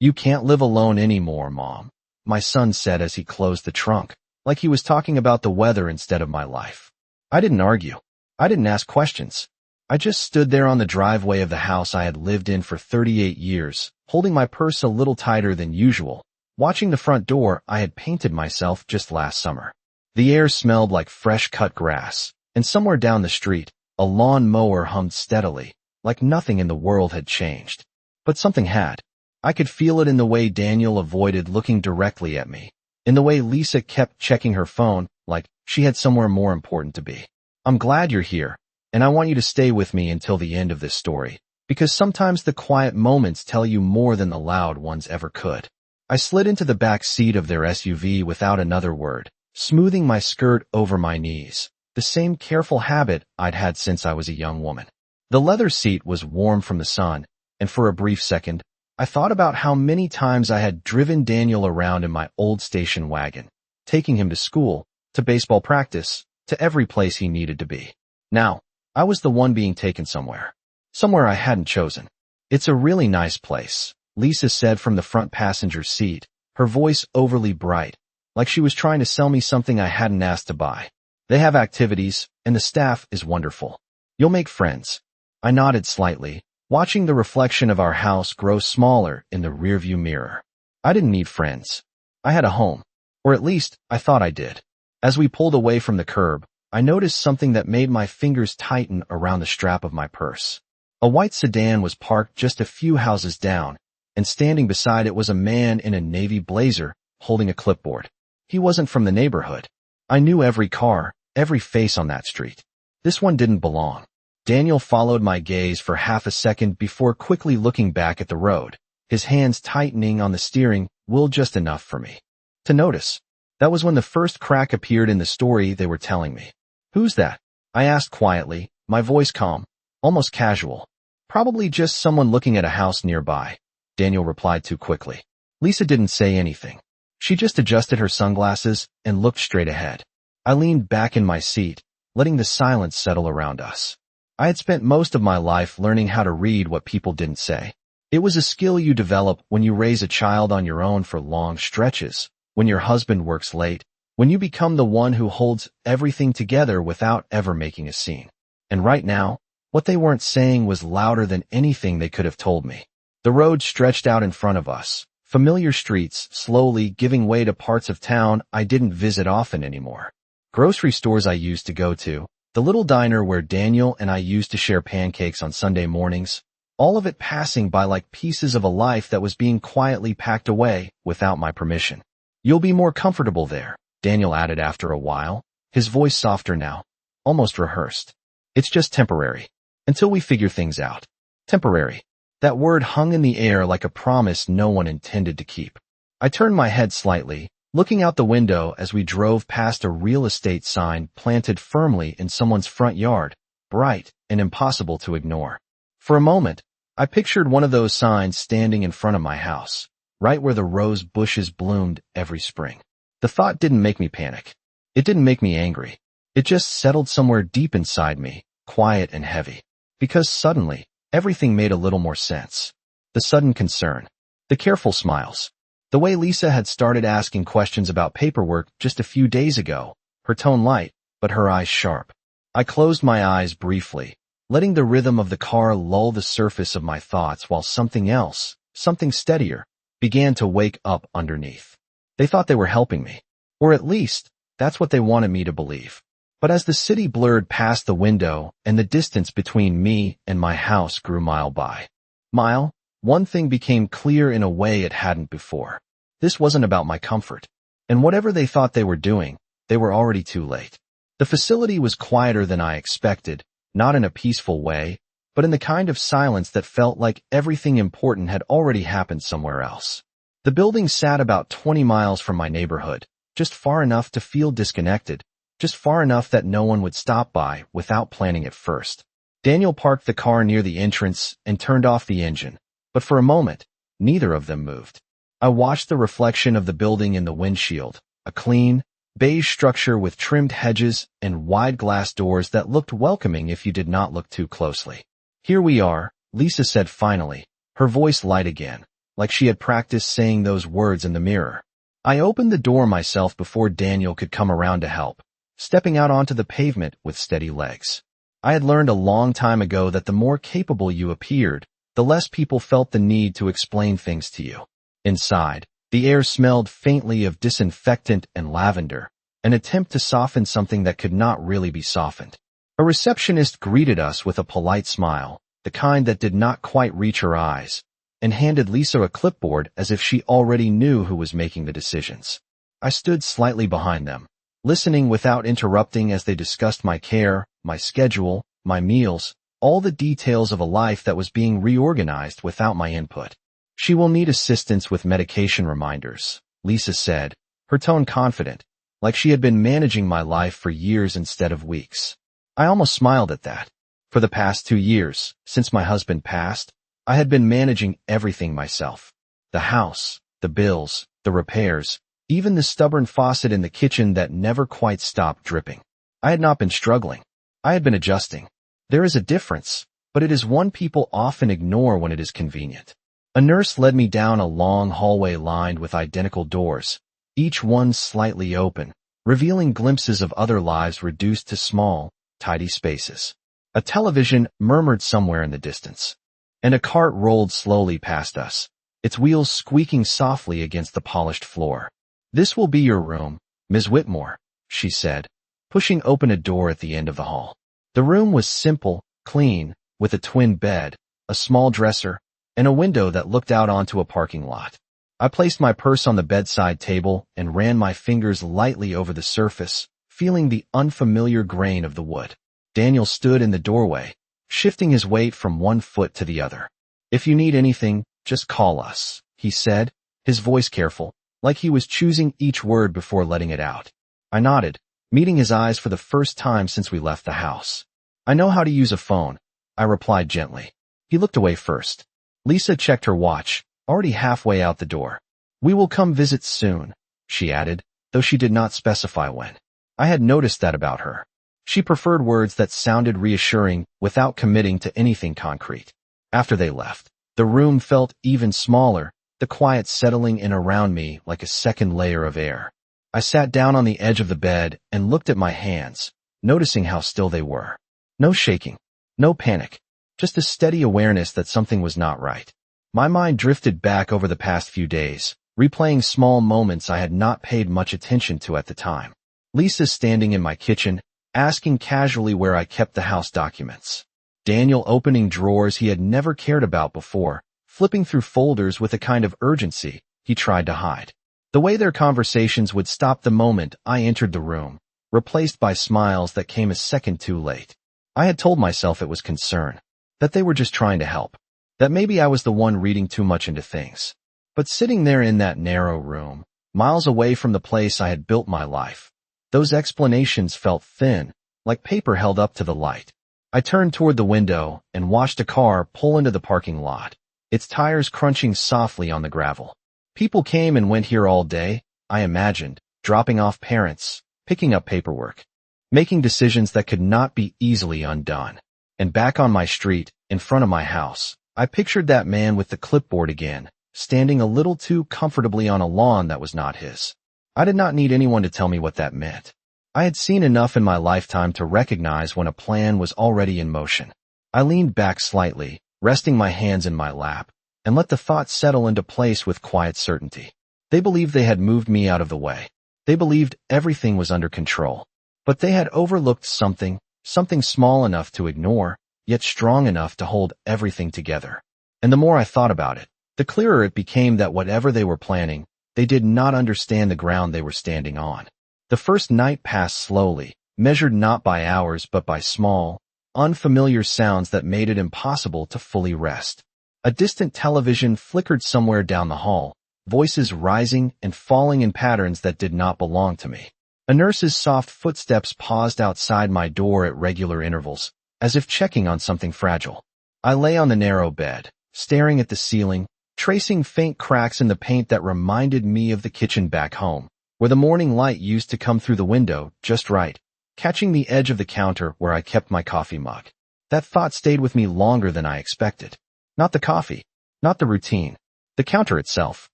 "You can't live alone anymore, Mom," my son said as he closed the trunk, like he was talking about the weather instead of my life. I didn't argue. I didn't ask questions. I just stood there on the driveway of the house I had lived in for 38 years, holding my purse a little tighter than usual, watching the front door I had painted myself just last summer. The air smelled like fresh-cut grass, and somewhere down the street, a lawn mower hummed steadily, like nothing in the world had changed. But something had. I could feel it in the way Daniel avoided looking directly at me, in the way Lisa kept checking her phone, like she had somewhere more important to be. "I'm glad you're here, and I want you to stay with me until the end of this story, because sometimes the quiet moments tell you more than the loud ones ever could." I slid into the back seat of their SUV without another word, smoothing my skirt over my knees, the same careful habit I'd had since I was a young woman. The leather seat was warm from the sun, and for a brief second, I thought about how many times I had driven Daniel around in my old station wagon, taking him to school, to baseball practice, to every place he needed to be. Now, I was the one being taken somewhere. Somewhere I hadn't chosen. "It's a really nice place," Lisa said from the front passenger seat, her voice overly bright, like she was trying to sell me something I hadn't asked to buy. "They have activities, and the staff is wonderful. You'll make friends." I nodded slightly, watching the reflection of our house grow smaller in the rearview mirror. I didn't need friends. I had a home. Or at least, I thought I did. As we pulled away from the curb, I noticed something that made my fingers tighten around the strap of my purse. A white sedan was parked just a few houses down, and standing beside it was a man in a navy blazer holding a clipboard. He wasn't from the neighborhood. I knew every car, every face on that street. This one didn't belong. Daniel followed my gaze for half a second before quickly looking back at the road, his hands tightening on the steering wheel just enough for me to notice. That was when the first crack appeared in the story they were telling me. "Who's that?" I asked quietly, my voice calm, almost casual. "Probably just someone looking at a house nearby," Daniel replied too quickly. Lisa didn't say anything. She just adjusted her sunglasses and looked straight ahead. I leaned back in my seat, letting the silence settle around us. I had spent most of my life learning how to read what people didn't say. It was a skill you develop when you raise a child on your own for long stretches, when your husband works late, when you become the one who holds everything together without ever making a scene. And right now, what they weren't saying was louder than anything they could have told me. The road stretched out in front of us, familiar streets slowly giving way to parts of town I didn't visit often anymore. Grocery stores I used to go to, the little diner where Daniel and I used to share pancakes on Sunday mornings, all of it passing by like pieces of a life that was being quietly packed away without my permission. "You'll be more comfortable there," Daniel added after a while, his voice softer now, almost rehearsed. "It's just temporary, until we figure things out." Temporary. That word hung in the air like a promise no one intended to keep. I turned my head slightly, looking out the window as we drove past a real estate sign planted firmly in someone's front yard, bright and impossible to ignore. For a moment, I pictured one of those signs standing in front of my house, right where the rose bushes bloomed every spring. The thought didn't make me panic. It didn't make me angry. It just settled somewhere deep inside me, quiet and heavy. Because suddenly, everything made a little more sense. The sudden concern. The careful smiles. The way Lisa had started asking questions about paperwork just a few days ago, her tone light, but her eyes sharp. I closed my eyes briefly, letting the rhythm of the car lull the surface of my thoughts while something else, something steadier, began to wake up underneath. They thought they were helping me. Or at least, that's what they wanted me to believe. But as the city blurred past the window and the distance between me and my house grew mile by mile, one thing became clear in a way it hadn't before. This wasn't about my comfort. And whatever they thought they were doing, they were already too late. The facility was quieter than I expected, not in a peaceful way, but in the kind of silence that felt like everything important had already happened somewhere else. The building sat about 20 miles from my neighborhood, just far enough to feel disconnected, just far enough that no one would stop by without planning it first. Daniel parked the car near the entrance and turned off the engine, but for a moment, neither of them moved. I watched the reflection of the building in the windshield, a clean, beige structure with trimmed hedges and wide glass doors that looked welcoming if you did not look too closely. "Here we are," Lisa said finally, her voice light again, like she had practiced saying those words in the mirror. I opened the door myself before Daniel could come around to help, stepping out onto the pavement with steady legs. I had learned a long time ago that the more capable you appeared, the less people felt the need to explain things to you. Inside, the air smelled faintly of disinfectant and lavender, an attempt to soften something that could not really be softened. A receptionist greeted us with a polite smile, the kind that did not quite reach her eyes, and handed Lisa a clipboard as if she already knew who was making the decisions. I stood slightly behind them, listening without interrupting as they discussed my care, my schedule, my meals, all the details of a life that was being reorganized without my input. She will need assistance with medication reminders, Lisa said, her tone confident, like she had been managing my life for years instead of weeks. I almost smiled at that. For the past 2 years, since my husband passed, I had been managing everything myself. The house, the bills, the repairs, even the stubborn faucet in the kitchen that never quite stopped dripping. I had not been struggling. I had been adjusting. There is a difference, but it is one people often ignore when it is convenient. A nurse led me down a long hallway lined with identical doors, each one slightly open, revealing glimpses of other lives reduced to small, tidy spaces. A television murmured somewhere in the distance, and a cart rolled slowly past us, its wheels squeaking softly against the polished floor. "This will be your room, Ms. Whitmore," she said, pushing open a door at the end of the hall. The room was simple, clean, with a twin bed, a small dresser, and a window that looked out onto a parking lot. I placed my purse on the bedside table and ran my fingers lightly over the surface, feeling the unfamiliar grain of the wood. Daniel stood in the doorway, shifting his weight from one foot to the other. "If you need anything, just call us," he said, his voice careful, like he was choosing each word before letting it out. I nodded, meeting his eyes for the first time since we left the house. "I know how to use a phone," I replied gently. He looked away first. Lisa checked her watch, already halfway out the door. "We will come visit soon," she added, though she did not specify when. I had noticed that about her. She preferred words that sounded reassuring without committing to anything concrete. After they left, the room felt even smaller, the quiet settling in around me like a second layer of air. I sat down on the edge of the bed and looked at my hands, noticing how still they were. No shaking, no panic, just a steady awareness that something was not right. My mind drifted back over the past few days, replaying small moments I had not paid much attention to at the time. Lisa standing in my kitchen, asking casually where I kept the house documents. Daniel opening drawers he had never cared about before, flipping through folders with a kind of urgency he tried to hide. The way their conversations would stop the moment I entered the room, replaced by smiles that came a second too late. I had told myself it was concern, that they were just trying to help, that maybe I was the one reading too much into things. But sitting there in that narrow room, miles away from the place I had built my life, those explanations felt thin, like paper held up to the light. I turned toward the window and watched a car pull into the parking lot, its tires crunching softly on the gravel. People came and went here all day, I imagined, dropping off parents, picking up paperwork, making decisions that could not be easily undone. And back on my street, in front of my house, I pictured that man with the clipboard again, standing a little too comfortably on a lawn that was not his. I did not need anyone to tell me what that meant. I had seen enough in my lifetime to recognize when a plan was already in motion. I leaned back slightly, resting my hands in my lap, and let the thoughts settle into place with quiet certainty. They believed they had moved me out of the way. They believed everything was under control. But they had overlooked something small enough to ignore, yet strong enough to hold everything together. And the more I thought about it, the clearer it became that whatever they were planning, they did not understand the ground they were standing on. The first night passed slowly, measured not by hours but by small, unfamiliar sounds that made it impossible to fully rest. A distant television flickered somewhere down the hall, voices rising and falling in patterns that did not belong to me. A nurse's soft footsteps paused outside my door at regular intervals, as if checking on something fragile. I lay on the narrow bed, staring at the ceiling, tracing faint cracks in the paint that reminded me of the kitchen back home, where the morning light used to come through the window just right, catching the edge of the counter where I kept my coffee mug. That thought stayed with me longer than I expected. Not the coffee, not the routine, The counter itself.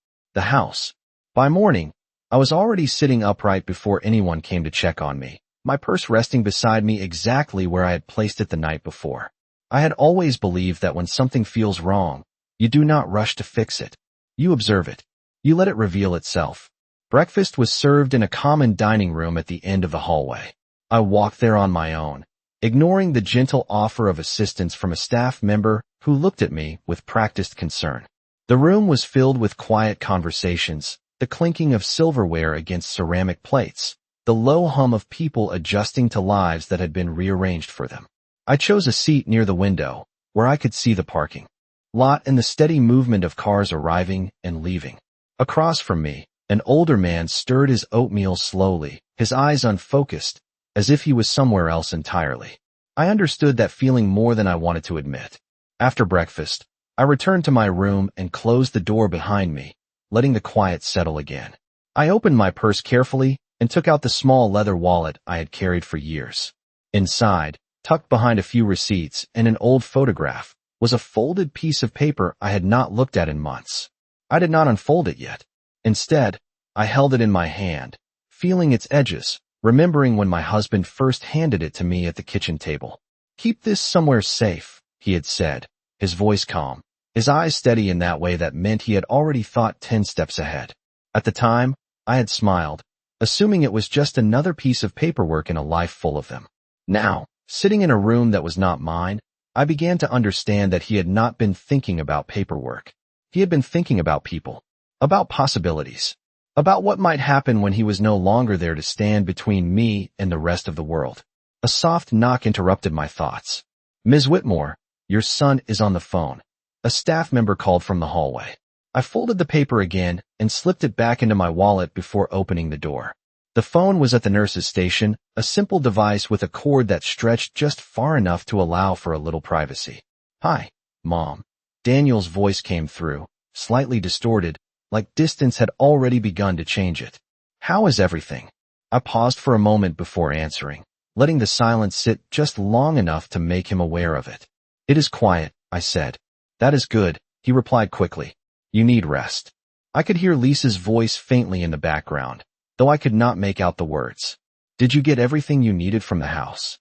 The house. By morning, I was already sitting upright before anyone came to check on me, my purse resting beside me exactly where I had placed it the night before. I had always believed that when something feels wrong, you do not rush to fix it. You observe it. You let it reveal itself. Breakfast was served in a common dining room at the end of the hallway. I walked there on my own, ignoring the gentle offer of assistance from a staff member who looked at me with practiced concern. The room was filled with quiet conversations, the clinking of silverware against ceramic plates, the low hum of people adjusting to lives that had been rearranged for them. I chose a seat near the window, where I could see the parking lot and the steady movement of cars arriving and leaving. Across from me, an older man stirred his oatmeal slowly, his eyes unfocused, as if he was somewhere else entirely. I understood that feeling more than I wanted to admit. After breakfast, I returned to my room and closed the door behind me, letting the quiet settle again. I opened my purse carefully and took out the small leather wallet I had carried for years. Inside, tucked behind a few receipts and an old photograph, was a folded piece of paper I had not looked at in months. I did not unfold it yet. Instead, I held it in my hand, feeling its edges, remembering when my husband first handed it to me at the kitchen table. "Keep this somewhere safe," he had said, his voice calm, his eyes steady in that way that meant he had already thought 10 steps ahead. At the time, I had smiled, assuming it was just another piece of paperwork in a life full of them. Now, sitting in a room that was not mine, I began to understand that he had not been thinking about paperwork. He had been thinking about people, about possibilities, about what might happen when he was no longer there to stand between me and the rest of the world. A soft knock interrupted my thoughts. "Ms. Whitmore, your son is on the phone," a staff member called from the hallway. I folded the paper again and slipped it back into my wallet before opening the door. The phone was at the nurse's station, a simple device with a cord that stretched just far enough to allow for a little privacy. "Hi, Mom." Daniel's voice came through, slightly distorted, like distance had already begun to change it. "How is everything?" I paused for a moment before answering, letting the silence sit just long enough to make him aware of it. "It is quiet," I said. "That is good," he replied quickly. "You need rest." I could hear Lisa's voice faintly in the background, though I could not make out the words. "Did you get everything you needed from the house?"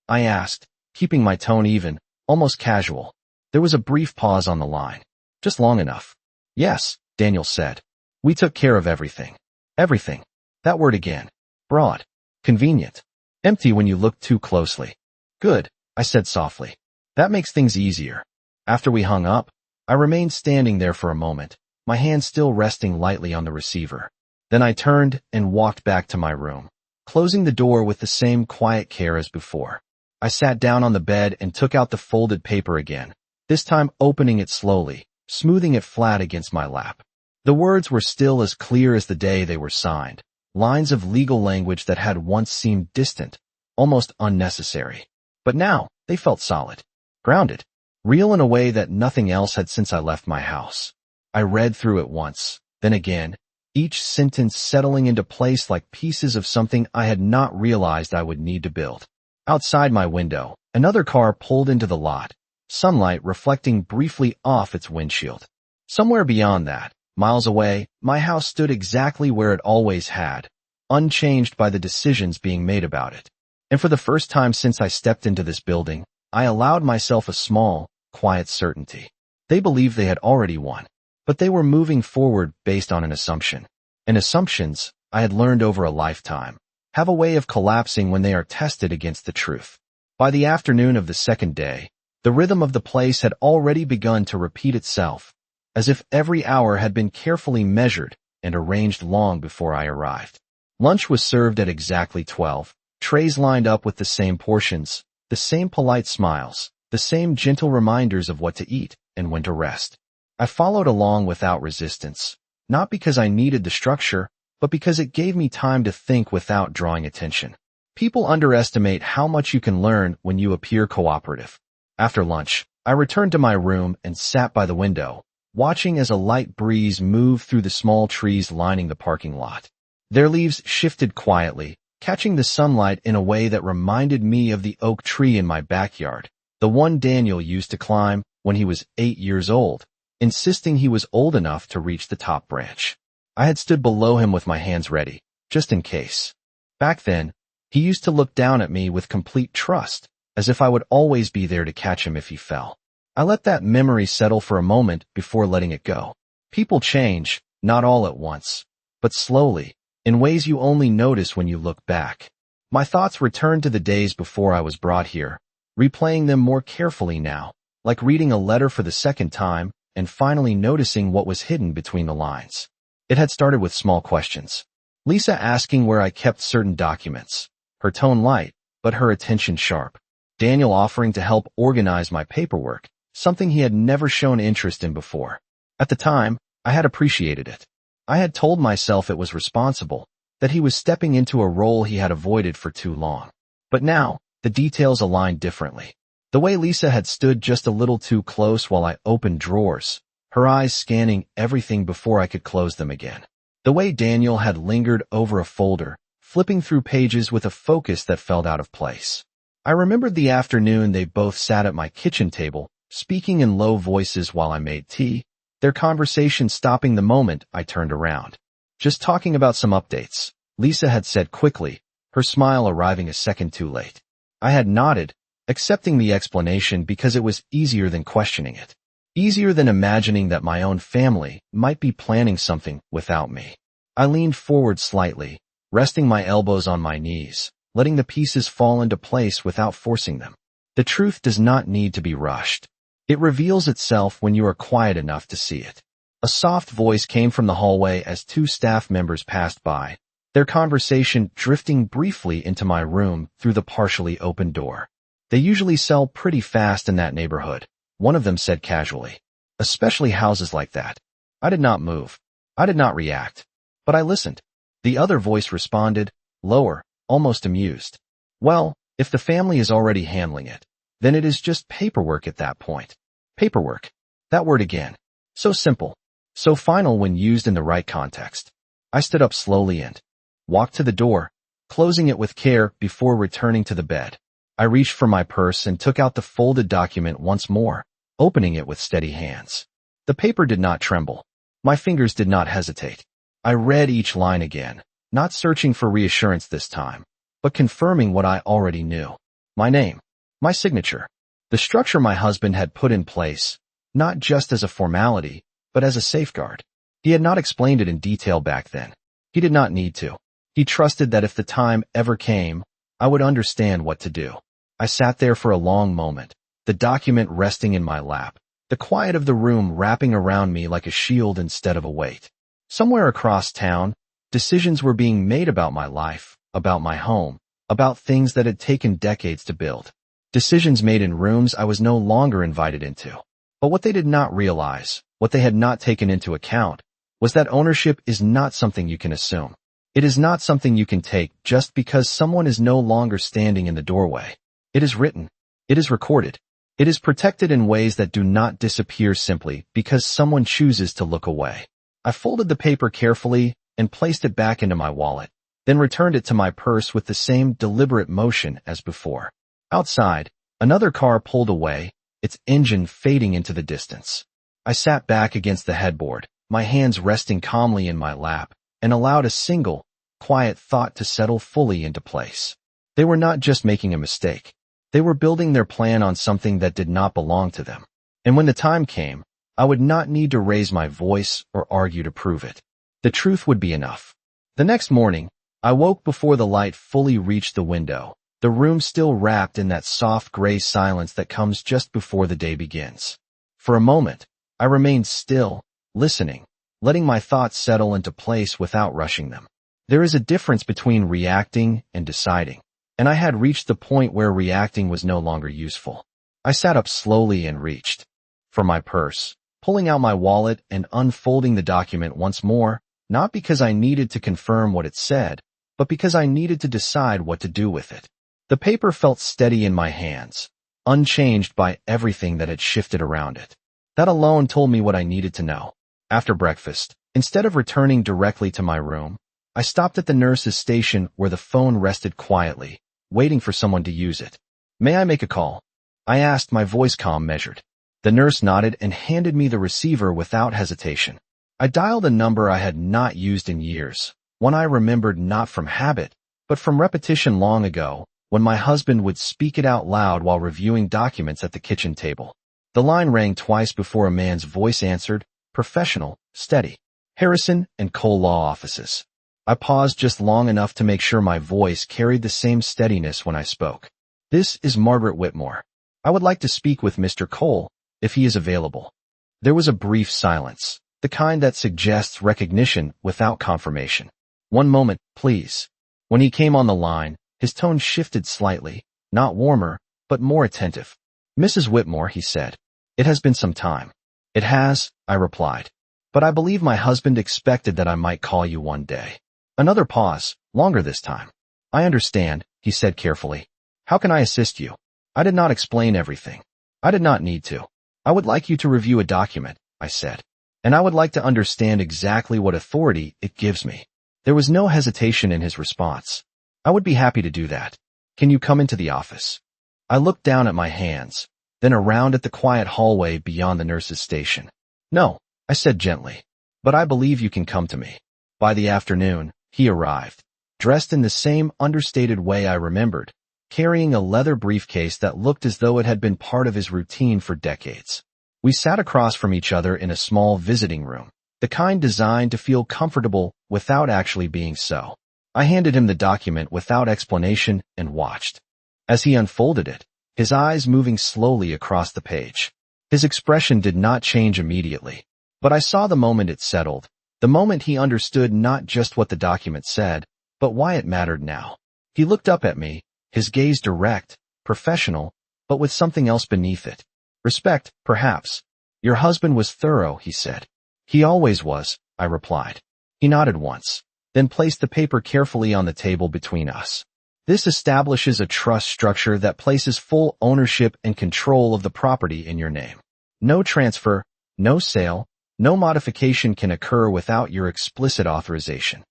I asked, keeping my tone even, almost casual. There was a brief pause on the line, just long enough. "Yes," Daniel said. "We took care of everything." Everything. That word again. Broad. Convenient. Empty when you look too closely. "Good," I said softly. "That makes things easier." After we hung up, I remained standing there for a moment, my hand still resting lightly on the receiver. Then I turned and walked back to my room, closing the door with the same quiet care as before. I sat down on the bed and took out the folded paper again, this time opening it slowly, smoothing it flat against my lap. The words were still as clear as the day they were signed, lines of legal language that had once seemed distant, almost unnecessary. But now, they felt solid, grounded, real in a way that nothing else had since I left my house. I read through it once, then again, each sentence settling into place like pieces of something I had not realized I would need to build. Outside my window, another car pulled into the lot, sunlight reflecting briefly off its windshield. Somewhere beyond that, miles away, my house stood exactly where it always had, unchanged by the decisions being made about it. And for the first time since I stepped into this building, I allowed myself a small, quiet certainty. They believed they had already won, but they were moving forward based on an assumption. And assumptions, I had learned over a lifetime, have a way of collapsing when they are tested against the truth. By the afternoon of the second day, the rhythm of the place had already begun to repeat itself, as if every hour had been carefully measured and arranged long before I arrived. Lunch was served at exactly 12, trays lined up with the same portions, the same polite smiles, the same gentle reminders of what to eat and when to rest. I followed along without resistance, not because I needed the structure, but because it gave me time to think without drawing attention. People underestimate how much you can learn when you appear cooperative. After lunch, I returned to my room and sat by the window, watching as a light breeze moved through the small trees lining the parking lot. Their leaves shifted quietly, catching the sunlight in a way that reminded me of the oak tree in my backyard, the one Daniel used to climb when he was 8 years old, insisting he was old enough to reach the top branch. I had stood below him with my hands ready, just in case. Back then, he used to look down at me with complete trust, as if I would always be there to catch him if he fell. I let that memory settle for a moment before letting it go. People change, not all at once, but slowly, in ways you only notice when you look back. My thoughts returned to the days before I was brought here, replaying them more carefully now, like reading a letter for the second time and finally noticing what was hidden between the lines. It had started with small questions. Lisa asking where I kept certain documents, her tone light, but her attention sharp. Daniel offering to help organize my paperwork, something he had never shown interest in before. At the time, I had appreciated it. I had told myself it was responsible, that he was stepping into a role he had avoided for too long. But now, the details aligned differently. The way Lisa had stood just a little too close while I opened drawers, her eyes scanning everything before I could close them again. The way Daniel had lingered over a folder, flipping through pages with a focus that felt out of place. I remembered the afternoon they both sat at my kitchen table, speaking in low voices while I made tea, their conversation stopping the moment I turned around. Just talking about some updates, Lisa had said quickly, her smile arriving a second too late. I had nodded, accepting the explanation because it was easier than questioning it. Easier than imagining that my own family might be planning something without me. I leaned forward slightly, resting my elbows on my knees, letting the pieces fall into place without forcing them. The truth does not need to be rushed. It reveals itself when you are quiet enough to see it. A soft voice came from the hallway as two staff members passed by, their conversation drifting briefly into my room through the partially open door. They usually sell pretty fast in that neighborhood, one of them said casually. Especially houses like that. I did not move. I did not react. But I listened. The other voice responded, lower, almost amused. Well, if the family is already handling it, then it is just paperwork at that point. Paperwork. That word again. So simple. So final when used in the right context. I stood up slowly and walked to the door, closing it with care before returning to the bed. I reached for my purse and took out the folded document once more, opening it with steady hands. The paper did not tremble. My fingers did not hesitate. I read each line again, not searching for reassurance this time, but confirming what I already knew. My name. My signature. The structure my husband had put in place, not just as a formality, but as a safeguard. He had not explained it in detail back then. He did not need to. He trusted that if the time ever came, I would understand what to do. I sat there for a long moment, the document resting in my lap, the quiet of the room wrapping around me like a shield instead of a weight. Somewhere across town, decisions were being made about my life, about my home, about things that had taken decades to build. Decisions made in rooms I was no longer invited into. But what they did not realize, what they had not taken into account, was that ownership is not something you can assume. It is not something you can take just because someone is no longer standing in the doorway. It is written. It is recorded. It is protected in ways that do not disappear simply because someone chooses to look away. I folded the paper carefully and placed it back into my wallet, then returned it to my purse with the same deliberate motion as before. Outside, another car pulled away, its engine fading into the distance. I sat back against the headboard, my hands resting calmly in my lap, and allowed a single, quiet thought to settle fully into place. They were not just making a mistake. They were building their plan on something that did not belong to them. And when the time came, I would not need to raise my voice or argue to prove it. The truth would be enough. The next morning, I woke before the light fully reached the window, the room still wrapped in that soft gray silence that comes just before the day begins. For a moment, I remained still, listening, letting my thoughts settle into place without rushing them. There is a difference between reacting and deciding, and I had reached the point where reacting was no longer useful. I sat up slowly and reached for my purse, pulling out my wallet and unfolding the document once more, not because I needed to confirm what it said, but because I needed to decide what to do with it. The paper felt steady in my hands, unchanged by everything that had shifted around it. That alone told me what I needed to know. After breakfast, instead of returning directly to my room, I stopped at the nurse's station where the phone rested quietly, waiting for someone to use it. "May I make a call?" I asked, my voice calm measured. The nurse nodded and handed me the receiver without hesitation. I dialed a number I had not used in years, one I remembered not from habit, but from repetition long ago, when my husband would speak it out loud while reviewing documents at the kitchen table. The line rang twice before a man's voice answered, professional, steady. Harrison and Cole Law Offices. I paused just long enough to make sure my voice carried the same steadiness when I spoke. This is Margaret Whitmore. I would like to speak with Mr. Cole, if he is available. There was a brief silence, the kind that suggests recognition without confirmation. One moment, please. When he came on the line, his tone shifted slightly, not warmer, but more attentive. Mrs. Whitmore, he said. It has been some time. It has, I replied. But I believe my husband expected that I might call you one day. Another pause, longer this time. I understand, he said carefully. How can I assist you? I did not explain everything. I did not need to. I would like you to review a document, I said. And I would like to understand exactly what authority it gives me. There was no hesitation in his response. I would be happy to do that. Can you come into the office? I looked down at my hands, then around at the quiet hallway beyond the nurse's station. No, I said gently, but I believe you can come to me. By the afternoon, he arrived, dressed in the same understated way I remembered, carrying a leather briefcase that looked as though it had been part of his routine for decades. We sat across from each other in a small visiting room, the kind designed to feel comfortable without actually being so. I handed him the document without explanation and watched. As he unfolded it, his eyes moving slowly across the page. His expression did not change immediately, but I saw the moment it settled, the moment he understood not just what the document said, but why it mattered now. He looked up at me, his gaze direct, professional, but with something else beneath it. Respect, perhaps. Your husband was thorough, he said. He always was, I replied. He nodded once, then placed the paper carefully on the table between us. This establishes a trust structure that places full ownership and control of the property in your name. No transfer, no sale, no modification can occur without your explicit authorization.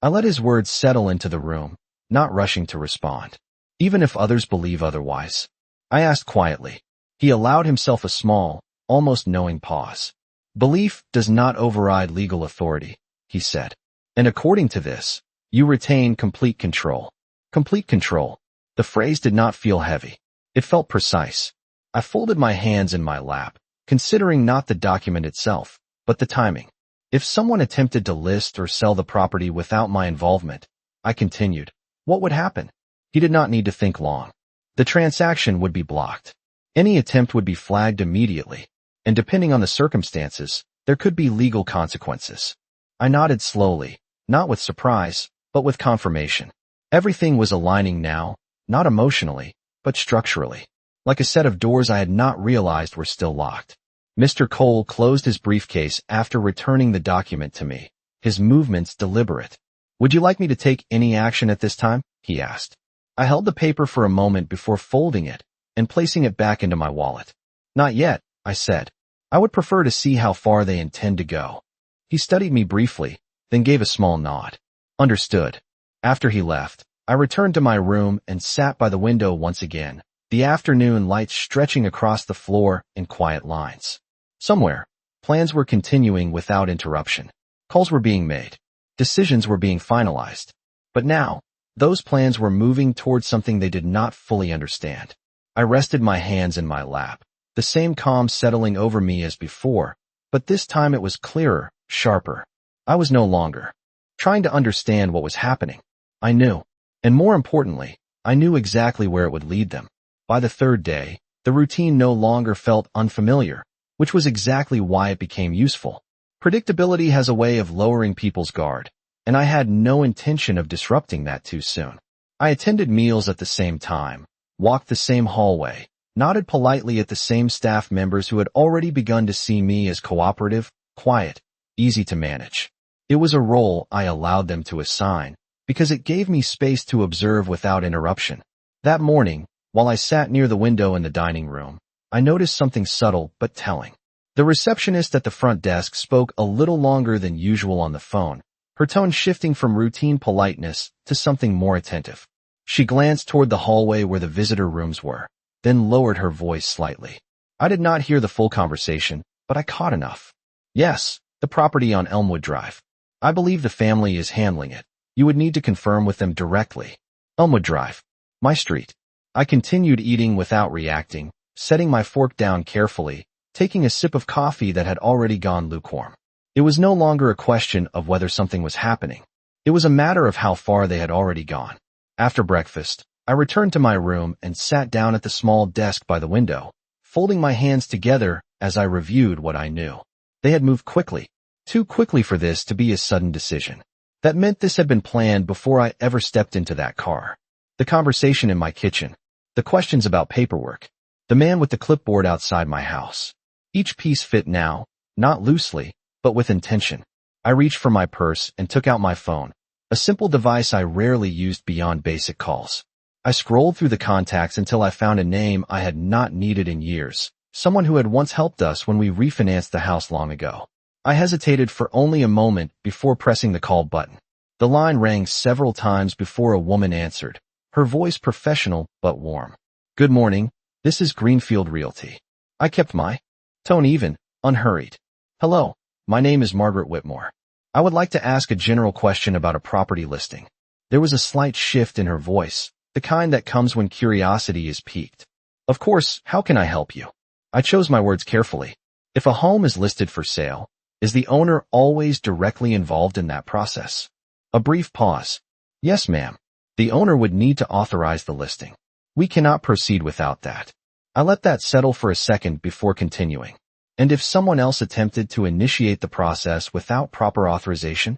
I let his words settle into the room, not rushing to respond, even if others believe otherwise. I asked quietly. He allowed himself a small, almost knowing pause. Belief does not override legal authority, he said. And according to this, you retain complete control. Complete control. The phrase did not feel heavy. It felt precise. I folded my hands in my lap, considering not the document itself, but the timing. If someone attempted to list or sell the property without my involvement, I continued, what would happen? He did not need to think long. The transaction would be blocked. Any attempt would be flagged immediately, and depending on the circumstances, there could be legal consequences. I nodded slowly, not with surprise, but with confirmation. Everything was aligning now, not emotionally, but structurally, like a set of doors I had not realized were still locked. Mr. Cole closed his briefcase after returning the document to me, his movements deliberate. Would you like me to take any action at this time? He asked. I held the paper for a moment before folding it and placing it back into my wallet. Not yet, I said. I would prefer to see how far they intend to go. He studied me briefly, then gave a small nod. Understood. After he left, I returned to my room and sat by the window once again, the afternoon lights stretching across the floor in quiet lines. Somewhere, plans were continuing without interruption. Calls were being made. Decisions were being finalized. But now, those plans were moving towards something they did not fully understand. I rested my hands in my lap, the same calm settling over me as before, but this time it was clearer, sharper. I was no longer trying to understand what was happening. I knew. And more importantly, I knew exactly where it would lead them. By the third day, the routine no longer felt unfamiliar, which was exactly why it became useful. Predictability has a way of lowering people's guard, and I had no intention of disrupting that too soon. I attended meals at the same time, walked the same hallway, nodded politely at the same staff members who had already begun to see me as cooperative, quiet, easy to manage. It was a role I allowed them to assign, because it gave me space to observe without interruption. That morning, while I sat near the window in the dining room, I noticed something subtle but telling. The receptionist at the front desk spoke a little longer than usual on the phone, her tone shifting from routine politeness to something more attentive. She glanced toward the hallway where the visitor rooms were, then lowered her voice slightly. I did not hear the full conversation, but I caught enough. Yes, the property on Elmwood Drive. I believe the family is handling it. You would need to confirm with them directly. Elmwood Drive. My street. I continued eating without reacting, setting my fork down carefully, taking a sip of coffee that had already gone lukewarm. It was no longer a question of whether something was happening. It was a matter of how far they had already gone. After breakfast, I returned to my room and sat down at the small desk by the window, folding my hands together as I reviewed what I knew. They had moved quickly, too quickly for this to be a sudden decision. That meant this had been planned before I ever stepped into that car. The conversation in my kitchen, the questions about paperwork, the man with the clipboard outside my house. Each piece fit now, not loosely, but with intention. I reached for my purse and took out my phone, a simple device I rarely used beyond basic calls. I scrolled through the contacts until I found a name I had not needed in years, someone who had once helped us when we refinanced the house long ago. I hesitated for only a moment before pressing the call button. The line rang several times before a woman answered, her voice professional but warm. Good morning, this is Greenfield Realty. I kept my tone even, unhurried. Hello, my name is Margaret Whitmore. I would like to ask a general question about a property listing. There was a slight shift in her voice, the kind that comes when curiosity is piqued. Of course, how can I help you? I chose my words carefully. If a home is listed for sale, is the owner always directly involved in that process? A brief pause. Yes, ma'am. The owner would need to authorize the listing. We cannot proceed without that. I let that settle for a second before continuing. And if someone else attempted to initiate the process without proper authorization?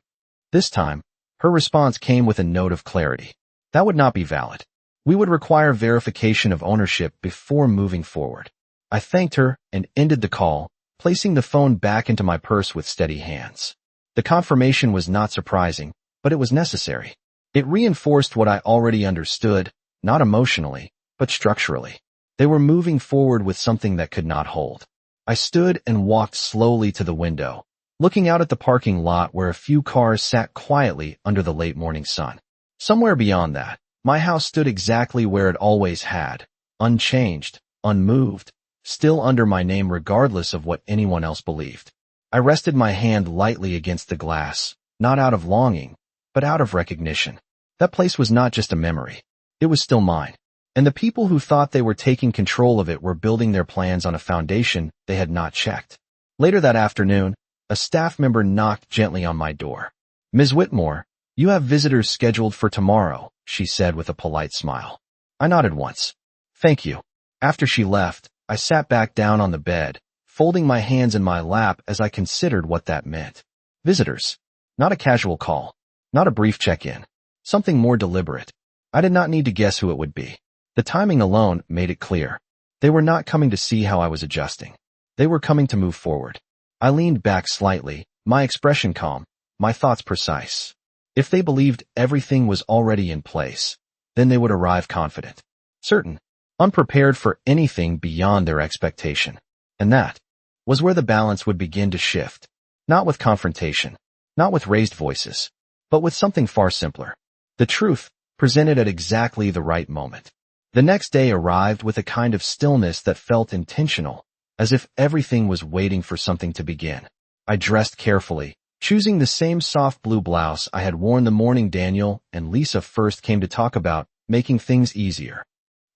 This time, her response came with a note of clarity. That would not be valid. We would require verification of ownership before moving forward. I thanked her and ended the call, placing the phone back into my purse with steady hands. The confirmation was not surprising, but it was necessary. It reinforced what I already understood, not emotionally, but structurally. They were moving forward with something that could not hold. I stood and walked slowly to the window, looking out at the parking lot where a few cars sat quietly under the late morning sun. Somewhere beyond that, my house stood exactly where it always had, unchanged, unmoved, still under my name regardless of what anyone else believed. I rested my hand lightly against the glass, not out of longing, but out of recognition. That place was not just a memory. It was still mine. And the people who thought they were taking control of it were building their plans on a foundation they had not checked. Later that afternoon, a staff member knocked gently on my door. Ms. Whitmore, you have visitors scheduled for tomorrow, she said with a polite smile. I nodded once. Thank you. After she left, I sat back down on the bed, folding my hands in my lap as I considered what that meant. Visitors. Not a casual call. Not a brief check-in. Something more deliberate. I did not need to guess who it would be. The timing alone made it clear. They were not coming to see how I was adjusting. They were coming to move forward. I leaned back slightly, my expression calm, my thoughts precise. If they believed everything was already in place, then they would arrive confident, certain, unprepared for anything beyond their expectation. And that was where the balance would begin to shift. Not with confrontation, not with raised voices, but with something far simpler. The truth, presented at exactly the right moment. The next day arrived with a kind of stillness that felt intentional, as if everything was waiting for something to begin. I dressed carefully, choosing the same soft blue blouse I had worn the morning Daniel and Lisa first came to talk about, making things easier.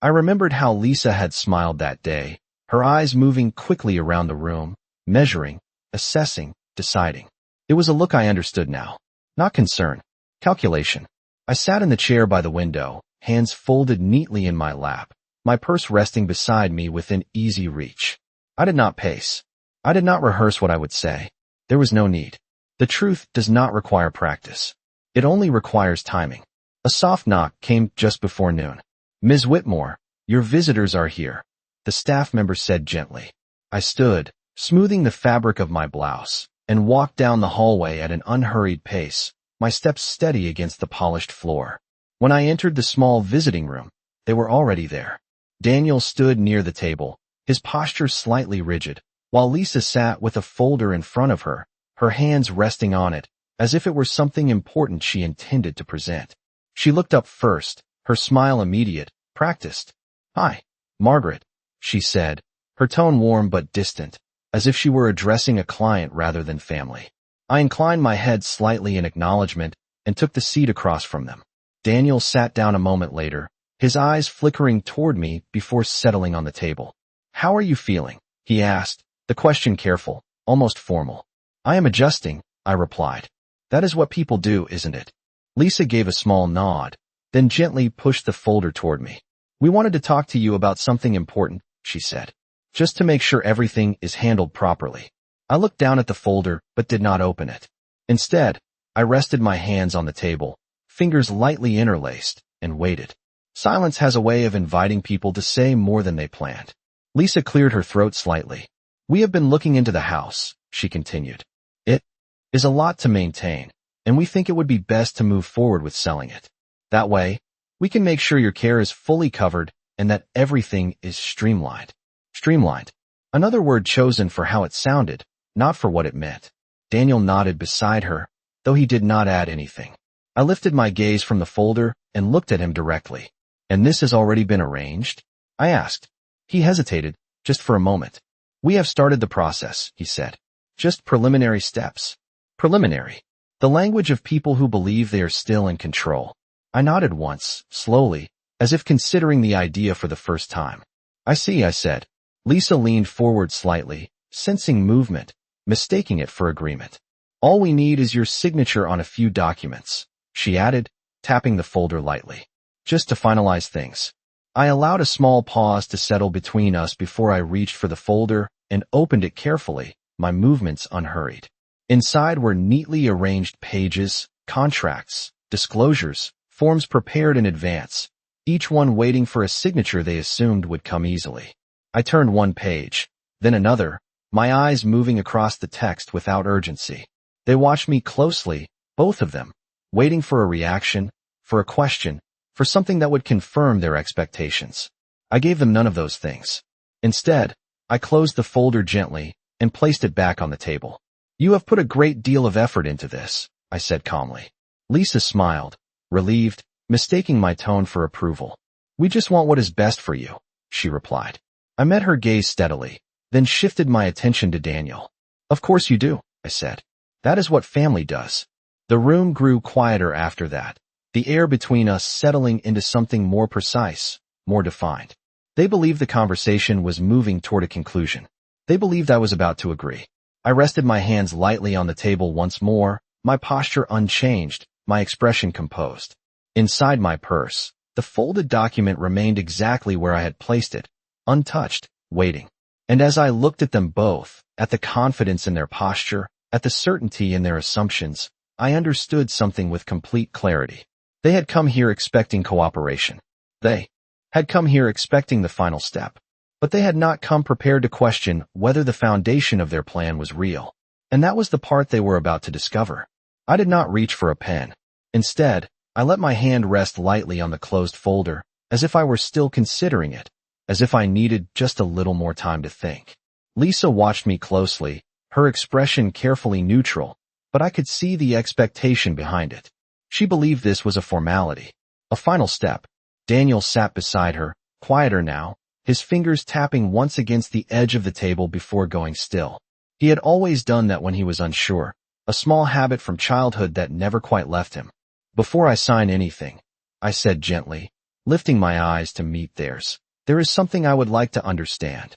I remembered how Lisa had smiled that day, her eyes moving quickly around the room, measuring, assessing, deciding. It was a look I understood now. Not concern. Calculation. I sat in the chair by the window, hands folded neatly in my lap, my purse resting beside me within easy reach. I did not pace. I did not rehearse what I would say. There was no need. The truth does not require practice. It only requires timing. A soft knock came just before noon. Ms. Whitmore, your visitors are here, the staff member said gently. I stood, smoothing the fabric of my blouse, and walked down the hallway at an unhurried pace, my steps steady against the polished floor. When I entered the small visiting room, they were already there. Daniel stood near the table, his posture slightly rigid, while Lisa sat with a folder in front of her, her hands resting on it, as if it were something important she intended to present. She looked up first, her smile immediate, practiced. Hi, Margaret, she said, her tone warm but distant, as if she were addressing a client rather than family. I inclined my head slightly in acknowledgement and took the seat across from them. Daniel sat down a moment later, his eyes flickering toward me before settling on the table. "How are you feeling?" he asked, the question careful, almost formal. "I am adjusting," I replied. "That is what people do, isn't it?" Lisa gave a small nod, then gently pushed the folder toward me. "We wanted to talk to you about something important," she said. "Just to make sure everything is handled properly." I looked down at the folder but did not open it. Instead, I rested my hands on the table, fingers lightly interlaced, and waited. Silence has a way of inviting people to say more than they planned. Lisa cleared her throat slightly. "We have been looking into the house," she continued. "It is a lot to maintain, and we think it would be best to move forward with selling it. That way, we can make sure your care is fully covered and that everything is streamlined." Streamlined. Another word chosen for how it sounded, not for what it meant. Daniel nodded beside her, though he did not add anything. I lifted my gaze from the folder and looked at him directly. "And this has already been arranged?" I asked. He hesitated, just for a moment. "We have started the process," he said. "Just preliminary steps." Preliminary. The language of people who believe they are still in control. I nodded once, slowly, as if considering the idea for the first time. "I see," I said. Lisa leaned forward slightly, sensing movement, mistaking it for agreement. "All we need is your signature on a few documents," she added, tapping the folder lightly. "Just to finalize things." I allowed a small pause to settle between us before I reached for the folder and opened it carefully, my movements unhurried. Inside were neatly arranged pages, contracts, disclosures, forms prepared in advance, each one waiting for a signature they assumed would come easily. I turned one page, then another, my eyes moving across the text without urgency. They watched me closely, both of them, waiting for a reaction, for a question, for something that would confirm their expectations. I gave them none of those things. Instead, I closed the folder gently and placed it back on the table. "You have put a great deal of effort into this," I said calmly. Lisa smiled, relieved, mistaking my tone for approval. "We just want what is best for you," she replied. I met her gaze steadily, then shifted my attention to Daniel. "Of course you do," I said. "That is what family does." The room grew quieter after that, the air between us settling into something more precise, more defined. They believed the conversation was moving toward a conclusion. They believed I was about to agree. I rested my hands lightly on the table once more, my posture unchanged, my expression composed. Inside my purse, the folded document remained exactly where I had placed it, untouched, waiting. And as I looked at them both, at the confidence in their posture, at the certainty in their assumptions, I understood something with complete clarity. They had come here expecting cooperation. They had come here expecting the final step. But they had not come prepared to question whether the foundation of their plan was real. And that was the part they were about to discover. I did not reach for a pen. Instead, I let my hand rest lightly on the closed folder, as if I were still considering it, as if I needed just a little more time to think. Lisa watched me closely, her expression carefully neutral, but I could see the expectation behind it. She believed this was a formality, a final step. Daniel sat beside her, quieter now, his fingers tapping once against the edge of the table before going still. He had always done that when he was unsure, a small habit from childhood that never quite left him. "Before I sign anything," I said gently, lifting my eyes to meet theirs, "there is something I would like to understand."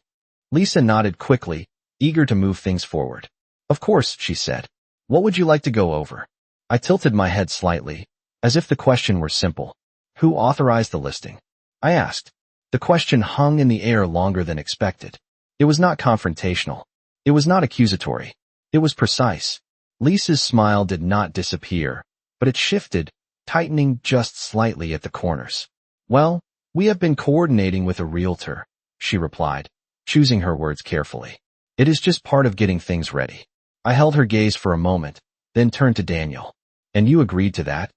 Lisa nodded quickly, eager to move things forward. "Of course," she said. "What would you like to go over?" I tilted my head slightly, as if the question were simple. "Who authorized the listing?" I asked. The question hung in the air longer than expected. It was not confrontational. It was not accusatory. It was precise. Lisa's smile did not disappear, but it shifted, tightening just slightly at the corners. "Well, we have been coordinating with a realtor," she replied, choosing her words carefully. "It is just part of getting things ready." I held her gaze for a moment, then turned to Daniel. "And you agreed to that?"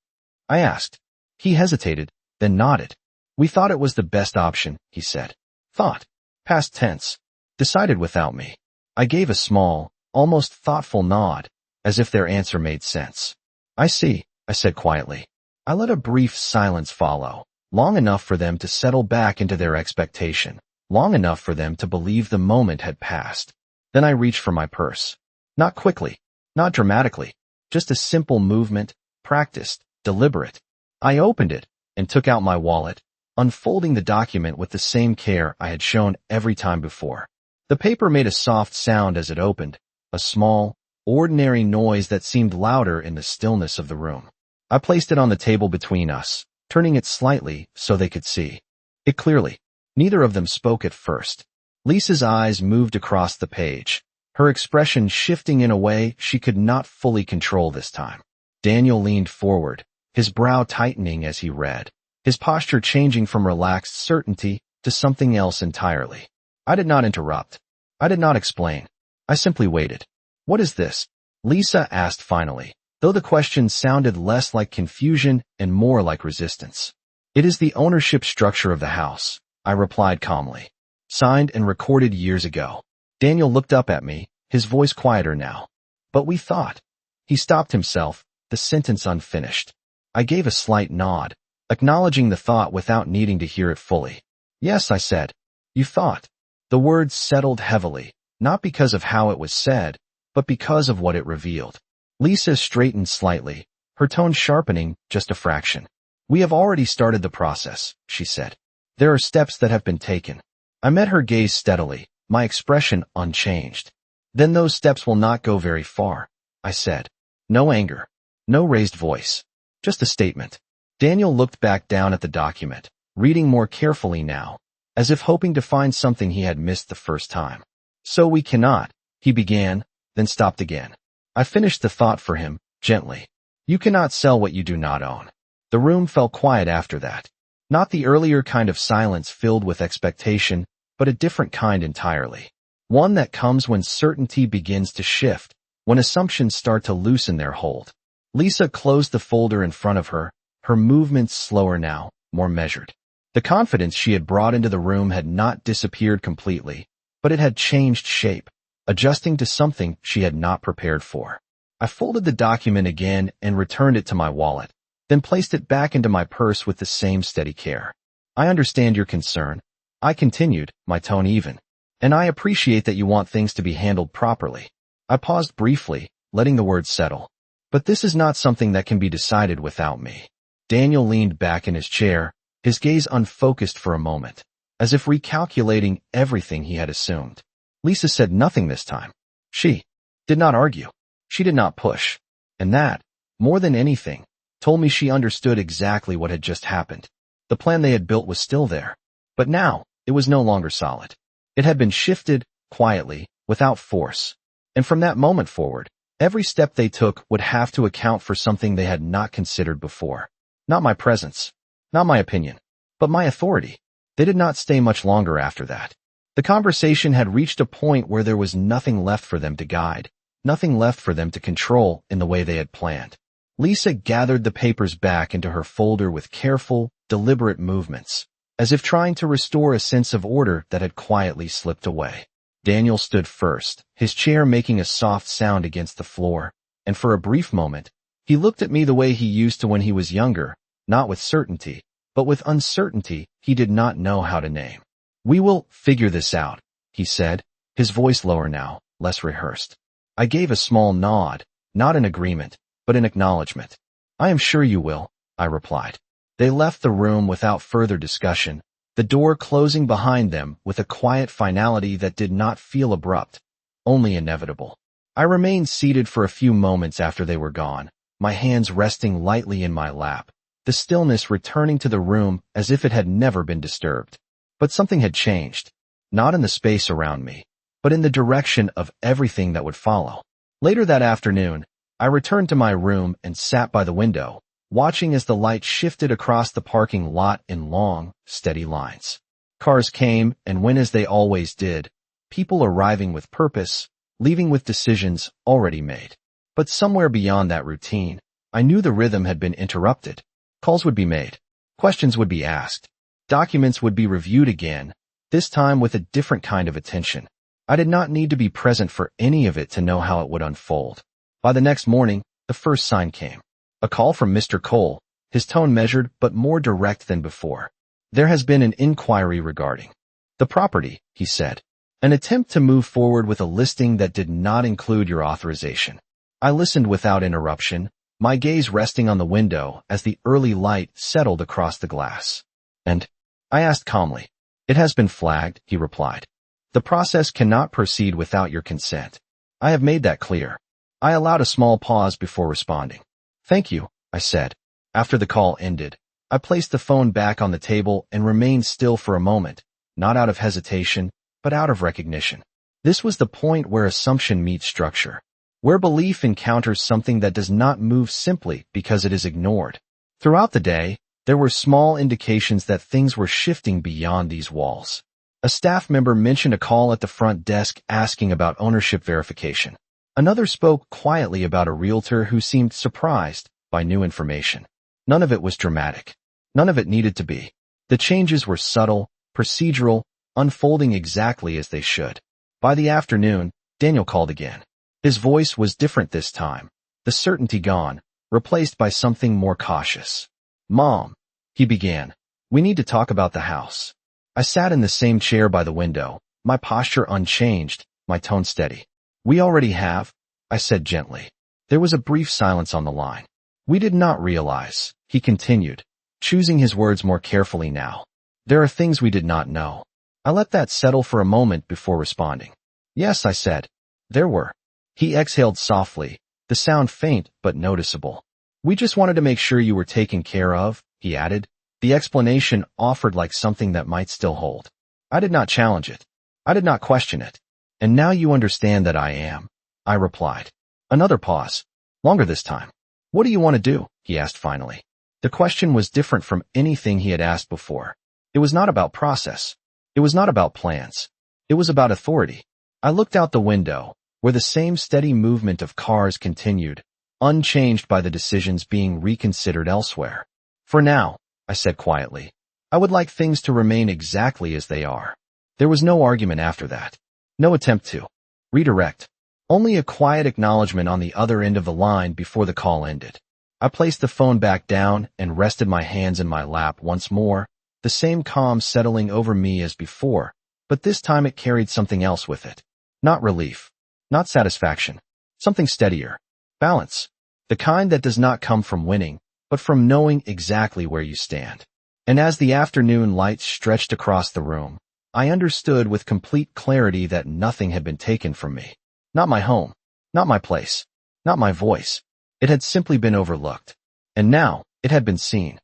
I asked. He hesitated, then nodded. "We thought it was the best option," he said. "Thought." Past tense. Decided without me. I gave a small, almost thoughtful nod, as if their answer made sense. "I see," I said quietly. I let a brief silence follow, long enough for them to settle back into their expectation, long enough for them to believe the moment had passed. Then I reached for my purse. Not quickly, not dramatically, just a simple movement, practiced, deliberate. I opened it and took out my wallet, unfolding the document with the same care I had shown every time before. The paper made a soft sound as it opened, a small, ordinary noise that seemed louder in the stillness of the room. I placed it on the table between us, turning it slightly so they could see it clearly. Neither of them spoke at first. Lisa's eyes moved across the page, her expression shifting in a way she could not fully control this time. Daniel leaned forward, his brow tightening as he read, his posture changing from relaxed certainty to something else entirely. I did not interrupt. I did not explain. I simply waited. "What is this?" Lisa asked finally, though the question sounded less like confusion and more like resistance. "It is the ownership structure of the house," I replied calmly. "Signed and recorded years ago." Daniel looked up at me, his voice quieter now. "But we thought." He stopped himself, the sentence unfinished. I gave a slight nod, acknowledging the thought without needing to hear it fully. "Yes," I said. "You thought." The words settled heavily, not because of how it was said, but because of what it revealed. Lisa straightened slightly, her tone sharpening just a fraction. "We have already started the process," she said. "There are steps that have been taken." I met her gaze steadily, my expression unchanged. "Then those steps will not go very far," I said. No anger, no raised voice, just a statement. Daniel looked back down at the document, reading more carefully now, as if hoping to find something he had missed the first time. "So we cannot," he began, then stopped again. I finished the thought for him, gently. "You cannot sell what you do not own." The room fell quiet after that. Not the earlier kind of silence filled with expectation, but a different kind entirely. One that comes when certainty begins to shift, when assumptions start to loosen their hold. Lisa closed the folder in front of her, her movements slower now, more measured. The confidence she had brought into the room had not disappeared completely, but it had changed shape, adjusting to something she had not prepared for. I folded the document again and returned it to my wallet, then placed it back into my purse with the same steady care. "I understand your concern," I continued, my tone even, "and I appreciate that you want things to be handled properly." I paused briefly, letting the words settle. "But this is not something that can be decided without me." Daniel leaned back in his chair, his gaze unfocused for a moment, as if recalculating everything he had assumed. Lisa said nothing this time. She did not argue. She did not push. And that, more than anything, told me she understood exactly what had just happened. The plan they had built was still there. But now, it was no longer solid. It had been shifted, quietly, without force. And from that moment forward, every step they took would have to account for something they had not considered before. Not my presence, not my opinion, but my authority. They did not stay much longer after that. The conversation had reached a point where there was nothing left for them to guide, nothing left for them to control in the way they had planned. Lisa gathered the papers back into her folder with careful, deliberate movements, as if trying to restore a sense of order that had quietly slipped away. Daniel stood first, his chair making a soft sound against the floor, and for a brief moment, he looked at me the way he used to when he was younger, not with certainty, but with uncertainty he did not know how to name. "We will figure this out," he said, his voice lower now, less rehearsed. I gave a small nod, not in agreement, but in acknowledgement. "I am sure you will," I replied. They left the room without further discussion, the door closing behind them with a quiet finality that did not feel abrupt, only inevitable. I remained seated for a few moments after they were gone, my hands resting lightly in my lap, the stillness returning to the room as if it had never been disturbed. But something had changed, not in the space around me, but in the direction of everything that would follow. Later that afternoon, I returned to my room and sat by the window, watching as the light shifted across the parking lot in long, steady lines. Cars came and went as they always did, people arriving with purpose, leaving with decisions already made. But somewhere beyond that routine, I knew the rhythm had been interrupted. Calls would be made. Questions would be asked. Documents would be reviewed again, this time with a different kind of attention. I did not need to be present for any of it to know how it would unfold. By the next morning, the first sign came. A call from Mr. Cole, his tone measured but more direct than before. "There has been an inquiry regarding." The property, he said. An attempt to move forward with a listing that did not include your authorization. I listened without interruption, my gaze resting on the window as the early light settled across the glass. And? I asked calmly. It has been flagged, he replied. The process cannot proceed without your consent. I have made that clear. I allowed a small pause before responding. Thank you, I said. After the call ended, I placed the phone back on the table and remained still for a moment, not out of hesitation, but out of recognition. This was the point where assumption meets structure, where belief encounters something that does not move simply because it is ignored. Throughout the day, there were small indications that things were shifting beyond these walls. A staff member mentioned a call at the front desk asking about ownership verification. Another spoke quietly about a realtor who seemed surprised by new information. None of it was dramatic. None of it needed to be. The changes were subtle, procedural, unfolding exactly as they should. By the afternoon, Daniel called again. His voice was different this time, the certainty gone, replaced by something more cautious. Mom, he began, we need to talk about the house. I sat in the same chair by the window, my posture unchanged, my tone steady. We already have, I said gently. There was a brief silence on the line. We did not realize, he continued, choosing his words more carefully now. There are things we did not know. I let that settle for a moment before responding. Yes, I said. There were. He exhaled softly, the sound faint but noticeable. We just wanted to make sure you were taken care of, he added, the explanation offered like something that might still hold. I did not challenge it. I did not question it. And now you understand that I am, I replied. Another pause. Longer this time. What do you want to do? He asked finally. The question was different from anything he had asked before. It was not about process. It was not about plans. It was about authority. I looked out the window, where the same steady movement of cars continued, unchanged by the decisions being reconsidered elsewhere. For now, I said quietly, I would like things to remain exactly as they are. There was no argument after that. No attempt to redirect. Only a quiet acknowledgement on the other end of the line before the call ended. I placed the phone back down and rested my hands in my lap once more, the same calm settling over me as before, but this time it carried something else with it. Not relief. Not satisfaction. Something steadier. Balance. The kind that does not come from winning, but from knowing exactly where you stand. And as the afternoon lights stretched across the room, I understood with complete clarity that nothing had been taken from me. Not my home. Not my place. Not my voice. It had simply been overlooked. And now, it had been seen.